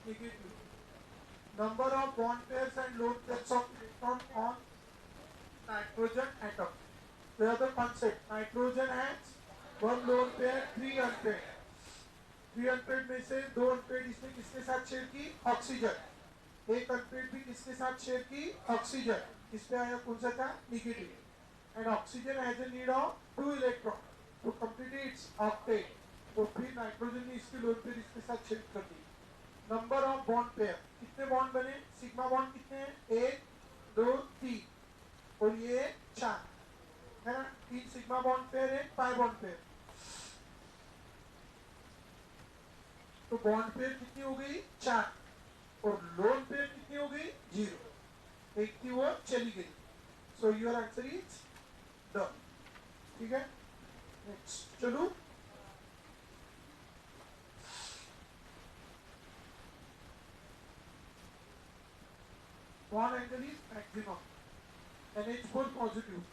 negative. Number of bond pairs and lone pairs of electron on nitrogen atom. We have the concept. Nitrogen has one lone pair, three unpaired. Three unpaired में से दो unpaid इसने किसके साथ share की? Oxygen. एक unpaid भी किसके साथ शेयर की? ऑक्सीजन. इस पे आया कौन सा था? Negative. And oxygen has a need of 2 electron to complete its octet. तो फिर नाइट्रोजन ने इसकी लोन पेयर इसके साथ शेयर कर दी. नंबर ऑफ बॉन्ड पेयर, कितने बॉन्ड बने? सिग्मा बॉन्ड कितने हैं? 1 2 3 और ये 4 है ना. 3 सिग्मा बॉन्ड पेयर है, 5 बॉन्ड पेयर. तो बॉन्ड पेयर कितनी हो गई? 4. और लोन पेयर कितनी हो गई? 0. एक थी वो चली गई. सो योर आंसर इज द. ठीक है. नेक्स्ट चलो. Bond angle is maximum. NH4 positive.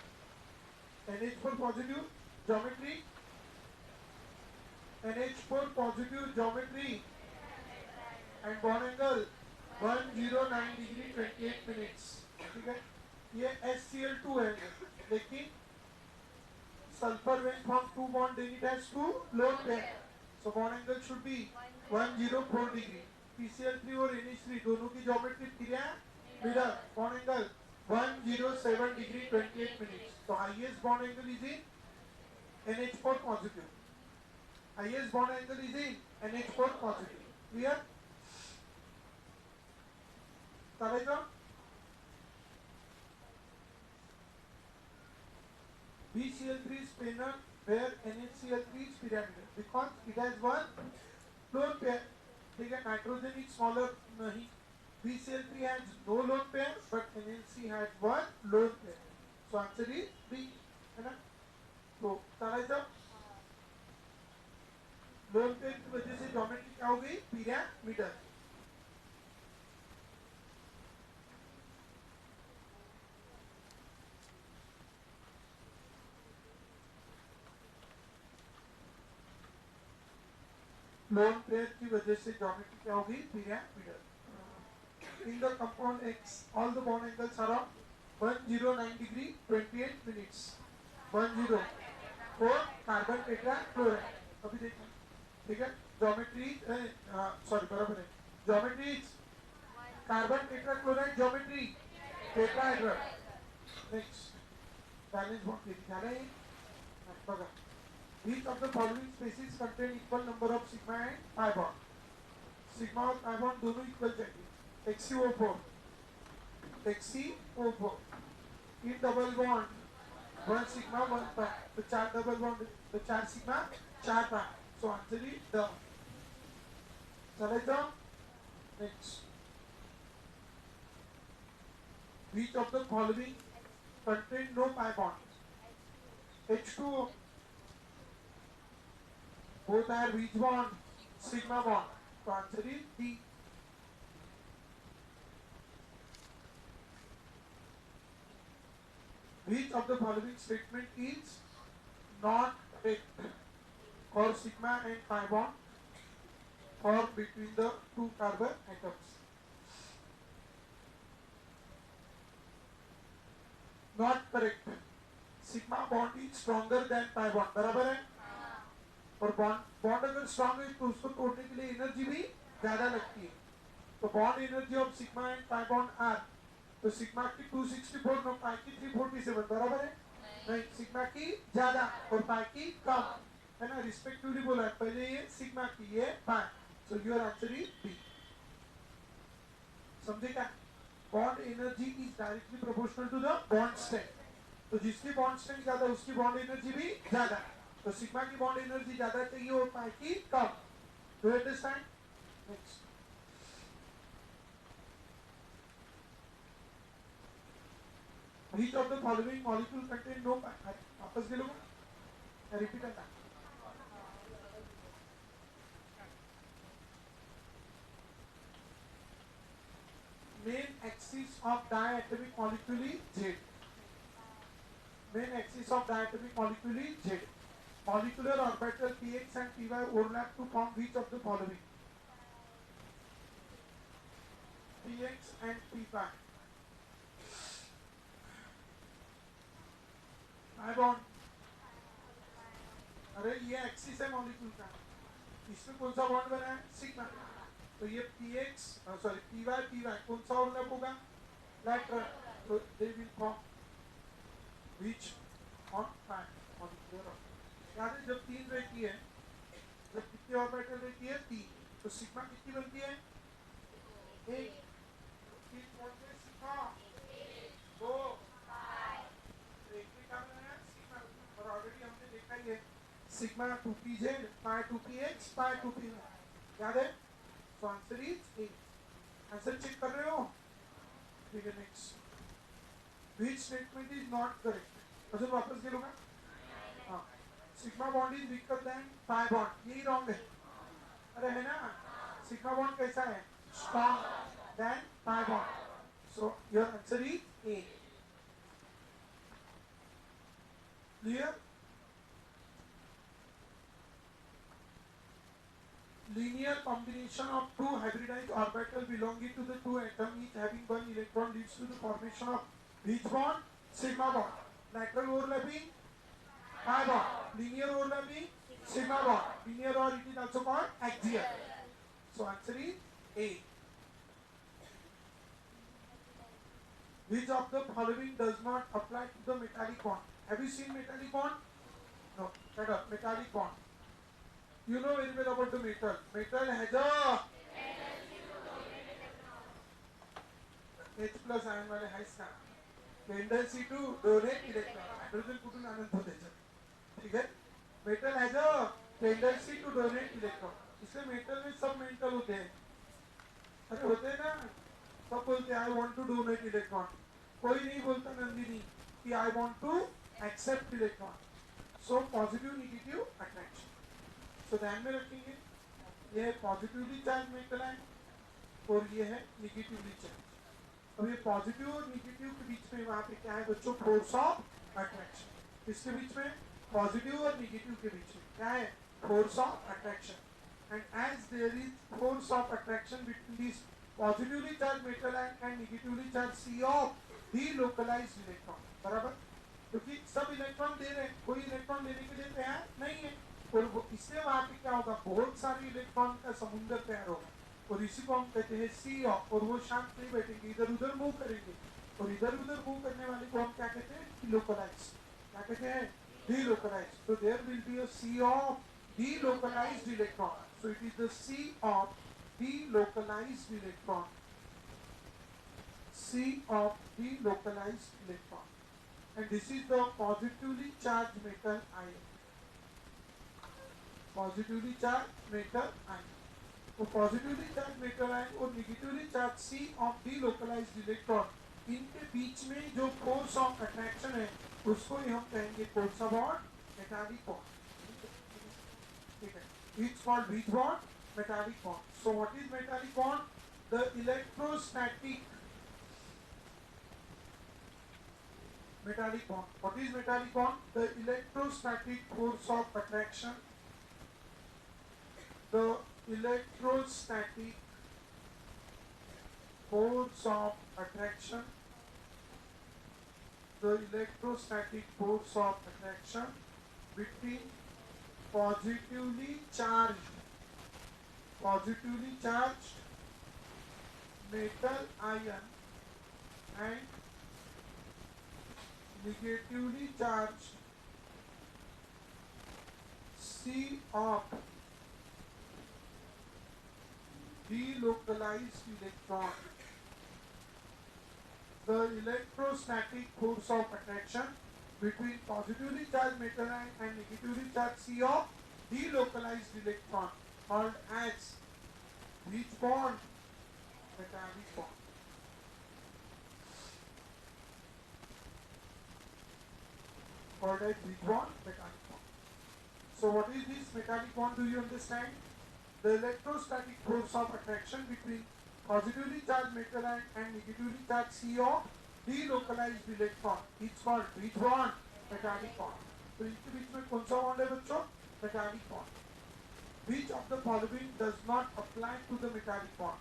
NH4 positive geometry. NH4 positive geometry and bond angle 109 degree 28 minutes. ठीक है. ये SCl2 है, लेकिन sulphur when form 2 bond then it has 2 lone pair. So bond angle should be 104 degree. PCl3 और NH3 दोनों की geometry क्रिया mirror. Bond angle 107 degree 28 minutes. तो highest bond angle is in NH4 positive. Highest bond angle is in NH4 positive. Clear? Diagram. BCl3 is planar where NHCl3 is pyramidal because it has one lone pair. ठीक है. Nitrogen is smaller नहीं. BCl3 has no lone pair but NHC has one lone pair. So answer is B. है ना. तो diagram. Lone pair की वजह से geometry क्या हो गई? पिरामिडल. लोन पेयर की वजह से ज्योमेट्री क्या होगी? Pyramidal. In the compound X all the bond angles are of 109 degree 28 minutes. 10 for carbon tetrachloride. अभी देखो. ठीक है. ज्योमेट्री सॉरी बराबर है. Geometry carbon tetrachloride geometry tetrahedral. Next valence bond के दिखा रहे हैं. बघा. Each of the following species contain equal number of sigma and pi bond. Sigma और pi bond दोनों इक्वल चाहिए. XCO4 XCO4 in double bond 1 sigma 1 pi. तो 4 double bond तो 4 sigma 4 pi. So answer is the. चलेगा. Next. Which of the following contain no pi bonds? H2O. Both are which bond? Sigma bond. So answer is D. Which of the following statement is not correct for sigma and pi bond or between the two carbon atoms? Not correct. Sigma bond is stronger than pi bond. बराबर है. और bond अगर strong है तो उसको तोड़ने के लिए एनर्जी भी ज्यादा लगती है. तो bond energy of sigma and pi bond are. तो सिग्मा की 264 और पाई की 347 बराबर है. नहीं. सिग्मा की ज्यादा और पाई की कम है ना. रिस्पेक्टिवली बोला है. पहले ये सिग्मा की ये pi. So your answer is B. समझे क्या? Bond energy is directly proportional to the bond strength. तो जिसकी बॉन्ड स्ट्रेंथ ज्यादा उसकी बॉन्ड एनर्जी भी ज्यादा. तो सिग्मा की बॉन्ड एनर्जी ज्यादा चाहिए और पाई की कम. Do you understand? Next. Which of the following molecule contain no pi? वापस ले लो. रिपीट करना. Main axis of diatomic molecule is Z. Main axis of diatomic molecule is Z. Molecular orbital px and py overlap to form which of the following? px and p5. pi bond, अरे ये axis है molecule का, इसमें कौन सा bond बना है? Sigma. तो ये px सॉरी py कौन सा ओवरलैप होगा? लैटरल। तो they will form which on pi molecular. याद है जब तीन रहती है, जब कितनी ऑर्बिटल रहती है? तीन। तो सिग्मा कितनी बनती है? एक। तीन बॉन्ड में सिग्मा दो, एक भी काम है सिग्मा। और ऑलरेडी हमने देखा ही है sigma 2pz, pi 2px, pi 2py, याद है? तो answer is A. Answer check कर रहे हो? ठीक है, next. Which statement is not correct? अजून वापस गेलो का? हाँ, sigma bond is weaker than pi bond, यही रॉन्ग है। अरे है ना, सिग्मा बॉन्ड कैसा है? Strong than pi bond. So your answer is A. Clear? Linear combination of two hybridized orbitals belonging to the two atoms each having one electron leads to the formation of which bond? Sigma bond. Lateral overlapping pi bond. Linear overlapping sigma bond. Linear, or it is also called axial. So answer is A. Which of the following does not apply to the metallic bond? Have you seen metallic bond? No. Shut up. Metallic bond. You know very well about the metal. Metal has a H plus ion वाले है इसका tendency to donate electron. Hydrogen कुठून आणत होते त्याच्यात? ठीक है, metal has a tendency to donate electron. इसलिए मेटल में सब मेंटल होते हैं। अरे होते हैं ना, सब बोलते हैं I want to donate electron. कोई नहीं बोलता नंदिनी कि I want to accept electron. So positive negative attraction. तो ध्यान में रखेंगे, ये पॉजिटिवली चार्ज मेटल है और ये है निगेटिवली चार्ज। अब ये पॉजिटिव और निगेटिव के बीच में वहां पे क्या है बच्चों? Force of attraction. इसके बीच में पॉजिटिव और निगेटिव के बीच में क्या है? Force of attraction. And as there is force of attraction between this positively charge metal and negatively charge sea of delocalised electron, बराबर? क्योंकि सब इलेक्ट्रॉन दे रहे हैं, कोई इलेक्ट्रॉन लेने के लिए तैयार नहीं है, और इससे वहां पे क्या होगा? बहुत सारे इलेक्ट्रॉन का समुद्र तैयार होगा, और इसी को हम कहते हैं सी ऑफ। और वो शांत नहीं बैठेंगे, इधर उधर मूव करेंगे, और इधर उधर मूव करने वाले को हम क्या कहते हैं? डीलोकलाइज। क्या कहते हैं? डीलोकलाइज। तो there will be a sea of delocalised electron. So it is the sea of delocalised electron, sea of delocalised electron, and this is the positively charged metal ion, positively charged metal ion। तो positively charge metal ion और negatively charge sea of delocalised electron, इनके बीच में जो force of attraction है उसको ही हम कहेंगे कौन सा बॉन्ड? Metallic bond. ठीक है, it's called which bond? Metallic bond. So what is metallic bond? The electrostatic metallic bond. What is metallic bond? The electrostatic force of attraction. The electrostatic force of attraction. The electrostatic force of attraction between positively charged metal ion and negatively charged C of delocalized electron. The electrostatic force of attraction between positively charged metal ion and negatively charged C of delocalized electron called as which bond? Metallic bond. Called as which bond? Metallic bond. So what is this metallic bond? Do you understand? The electrostatic force of attraction between positively charged metal ion and negatively charged C of delocalized electron. It's called which bond? Metallic bond. तो इनके बीच में कौन सा bond है बच्चों? Metallic bond. Which of the following does not apply to the metallic bond?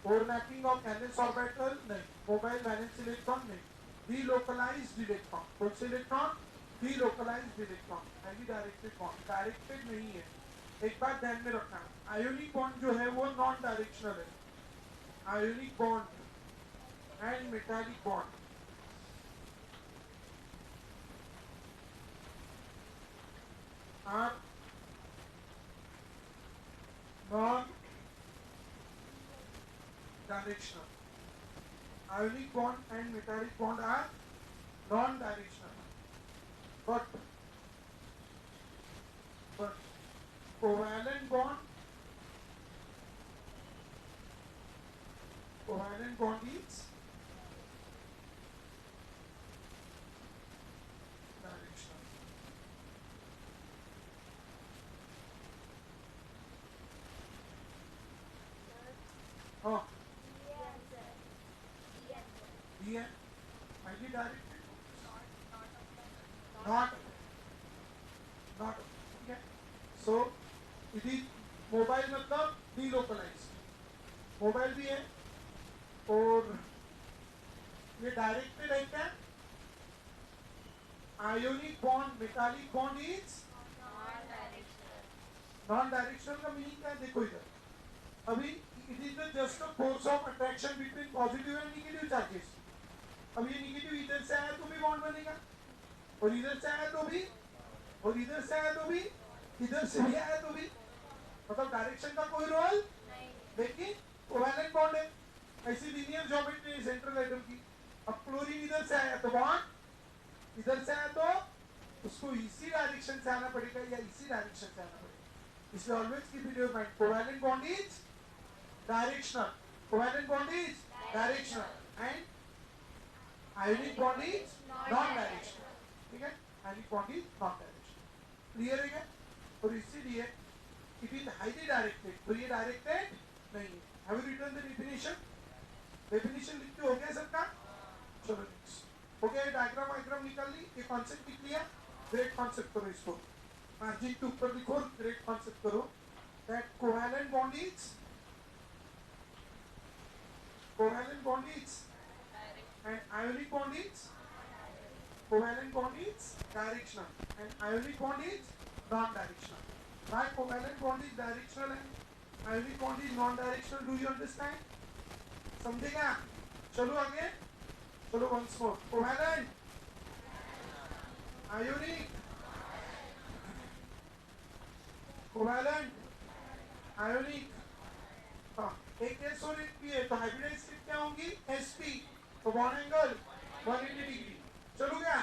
Overlapping of valence orbital नहीं, mobile valence electron नहीं, डीलोकलाइज्ड इलेक्ट्रॉन, कौन से electron, delocalised electron, highly directed bond, directed नहीं है। एक बात ध्यान में रखना, आयोनिक बॉन्ड जो है वो नॉन डायरेक्शनल है, ionic bond and metallic bond are non directional. Ionic bond and metallic bond are non-directional. But covalent bond is directional. Oh, yeah, highly directed. Not, okay. So it is mobile मतलब delocalized. Mobile भी है और ये directed है क्या? Ionic bond metallic bond is non directional का meaning क्या है? देखो इधर, अभी it is just a force of attraction between positive and negative charges. अब ये नेगेटिव इधर से आया तो भी बॉन्ड बनेगा, और इधर से आया तो भी, और इधर से आया तो भी, इधर से भी आया तो भी, मतलब डायरेक्शन का कोई रोल नहीं, लेकिन कोवैलेंट बॉन्ड है। ऐसी लीनियर ज्योमेट्री है सेंट्रल एटम की। अब क्लोरीन इधर से आया तो बॉन्ड इधर से आया तो उसको इसी डायरेक्शन से आना पड़ेगा या इसी डायरेक्शन से आना पड़ेगा। इसलिए always keep in your mind covalent bond is directional, covalent bond is directional and ionic bond is non directional. ठीक है, ionic bond is non directional. Clear है क्या? और इसीलिए इट इज हाईली डायरेक्टेड, तो ये डायरेक्टेड नहीं है। Have you written the definition? Definition लिख के हो गया सबका? चलो नेक्स्ट हो गया। डायग्राम वायग्राम निकाल ली, ये कॉन्सेप्ट लिख लिया, ग्रेट कॉन्सेप्ट करो इसको, मार्जिन के ऊपर लिखो, ग्रेट कॉन्सेप्ट करो that covalent bond is and ionic bond is covalent bond is directional and ionic bond is non-directional. Why covalent bond is directional and ionic bond is non-directional? Do you understand? समझेगा? चलो आगे, चलो once more. Covalent, ionic, covalent, ionic. हाँ, एक S और एक P है, तो हाइब्रिडाइज स्टेट क्या होंगी? sp, तो बॉन्ड एंगल 180 डिग्री। चलो क्या?